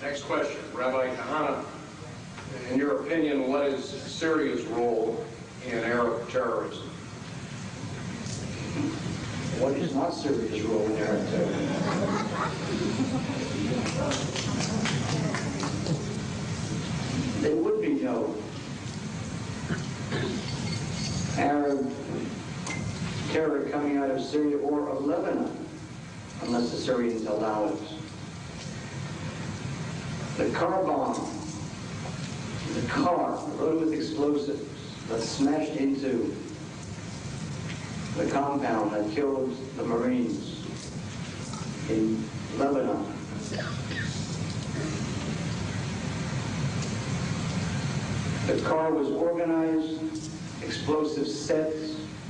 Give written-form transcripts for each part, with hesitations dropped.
Next question, Rabbi Kahane. In your opinion, what is Syria's role in Arab terrorism? What is not Syria's role in Arab terrorism? There would be no Arab terror coming out of Syria or of Lebanon unless the Syrians allow it. The car bomb, the car loaded with explosives that smashed into the compound that killed the Marines in Lebanon. The car was organized, explosives set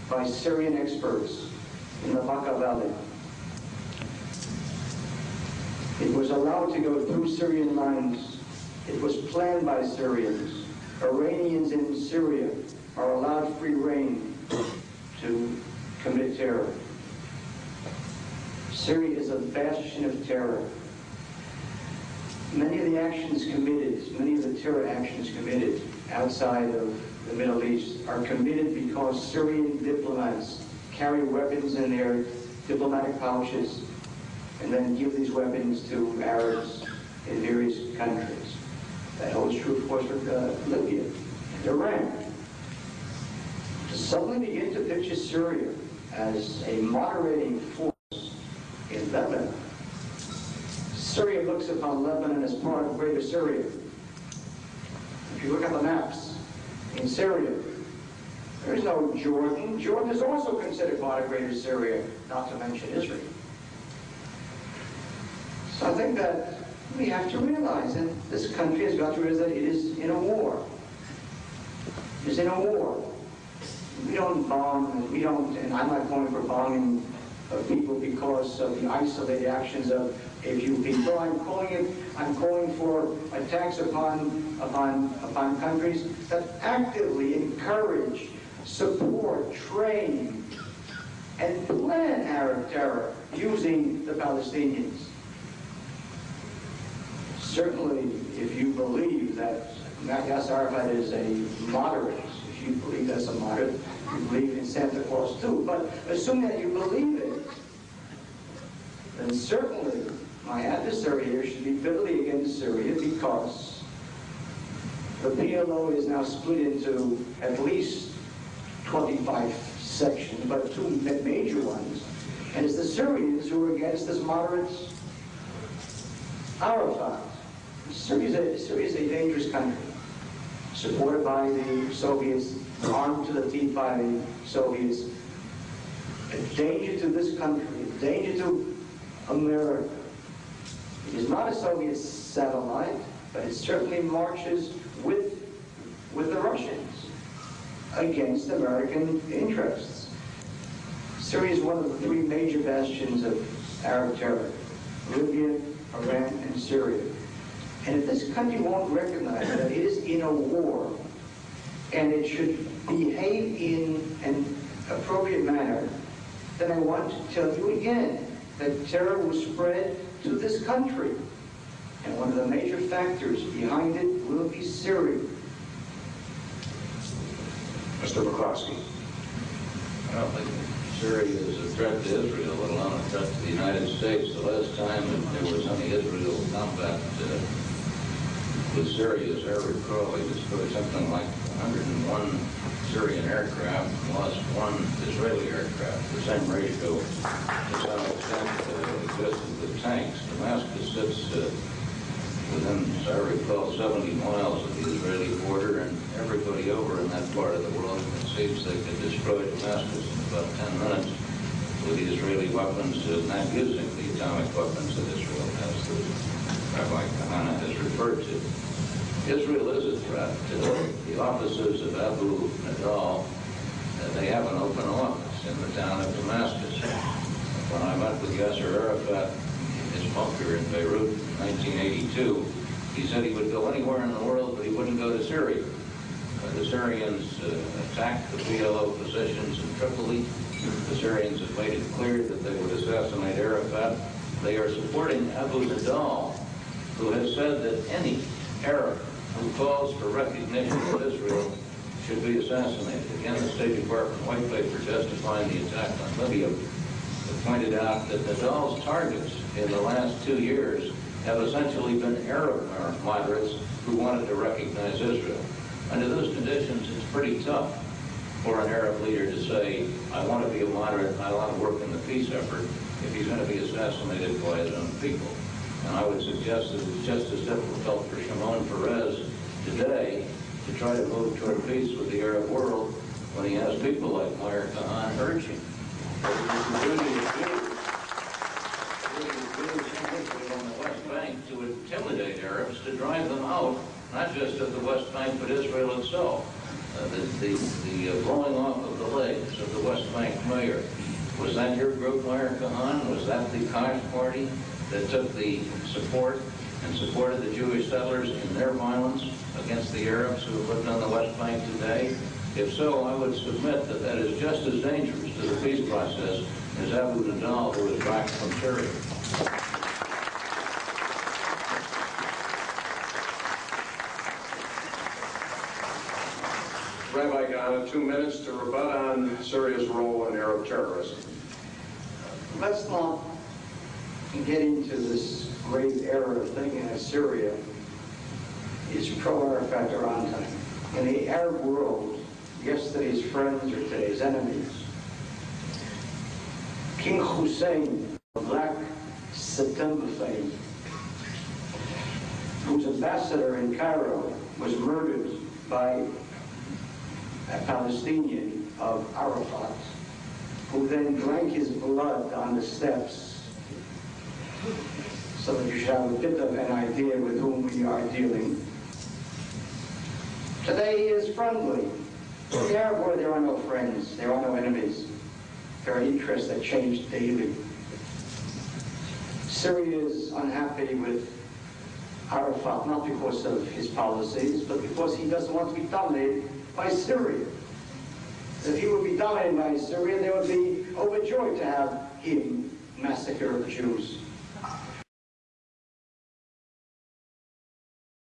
by Syrian experts in the Betar Valley. It was allowed to go through Syrian lines. It was planned by Syrians. Iranians in Syria are allowed free rein to commit terror. Syria is a bastion of terror. Many of the actions committed, many of the terror actions committed outside of the Middle East are committed because Syrian diplomats carry weapons in their diplomatic pouches and then give these weapons to Arabs in various countries. That holds true, of course, with Libya and Iran. To suddenly begin to picture Syria as a moderating force in Lebanon. Syria looks upon Lebanon as part of Greater Syria. If you look at the maps in Syria, there is no Jordan. Jordan is also considered part of Greater Syria, not to mention Israel. So I think that we have to realize that this country has got to realize that it is in a war. It is in a war. We don't bomb, and I'm not calling for bombing of people because of the isolated actions of a few people. I'm calling for attacks upon countries that actively encourage, support, train, and plan Arab terror using the Palestinians. Certainly, if you believe that Yasser Arafat is a moderate, if you believe that's a moderate, you believe in Santa Claus too, but assume that you believe it, then certainly my adversary here should be bitterly against Syria because the PLO is now split into at least 25 sections, but two major ones, and it's the Syrians who are against this moderate Arafat. Syria is a dangerous country, supported by the Soviets, armed to the teeth by the Soviets. A danger to this country, a danger to America. It is not a Soviet satellite, but it certainly marches with the Russians against American interests. Syria is one of the three major bastions of Arab terror: Libya, Iran, and Syria. And if this country won't recognize that it is in a war, and it should behave in an appropriate manner, then I want to tell you again that terror was spread to this country. And one of the major factors behind it will be Syria. Mr. McCloskey. I don't think Syria is a threat to Israel, let alone a threat to the United States. The last time that there was any Israel combat with Syria, as I recall, they destroyed something like 101 Syrian aircraft and lost one Israeli aircraft. The same ratio to some extent existed with tanks. Damascus sits within, as I recall, 70 miles of the Israeli border, and everybody over in that part of the world concedes they could destroy Damascus in about 10 minutes with the Israeli weapons, not using the atomic weapons that Israel has, that Rabbi Kahane has referred to. Israel is a threat. The offices of Abu Nadal, they have an open office in the town of Damascus. When I met with Yasser Arafat in his bunker in Beirut in 1982, he said he would go anywhere in the world, but he wouldn't go to Syria. The Syrians attacked the PLO positions in Tripoli. The Syrians have made it clear that they would assassinate Arafat. They are supporting Abu Nadal, who has said that any Arab who calls for recognition of Israel should be assassinated. Again, the State Department white paper justifying the attack on Libya pointed out that Nadal's targets in the last 2 years have essentially been Arab moderates who wanted to recognize Israel. Under those conditions, it's pretty tough for an Arab leader to say, I want to be a moderate, I want to work in the peace effort, if he's going to be assassinated by his own people. And I would suggest that it's just as difficult for Shimon Peres today to try to move toward peace with the Arab world when he has people like Meir Kahane urging. On the West Bank to intimidate Arabs, to drive them out, not just of the West Bank, but Israel itself. The blowing off of the legs of the West Bank mayor. Was that your group, Meir Kahane? Was that the Koch party that took the support and supported the Jewish settlers in their violence against the Arabs who lived on the West Bank today? If so, I would submit that that is just as dangerous to the peace process as Abu Nadal, who was back from Syria. Rabbi Kahane, 2 minutes to rebut on Syria's role in Arab terrorism. Let's not get into this great era of thinking that Syria is pro-Arafat or anti. In the Arab world, yesterday's friends are today's enemies. King Hussein of Black September fame, whose ambassador in Cairo was murdered by a Palestinian of Arafat, who then drank his blood on the steps, so that you should have a bit of an idea with whom we are dealing. Today he is friendly. In the Arab world, there are no friends, there are no enemies. There are interests that change daily. Syria is unhappy with Arafat, not because of his policies, but because he doesn't want to be dominated by Syria. If he would be dominated by Syria, they would be overjoyed to have him massacre the Jews.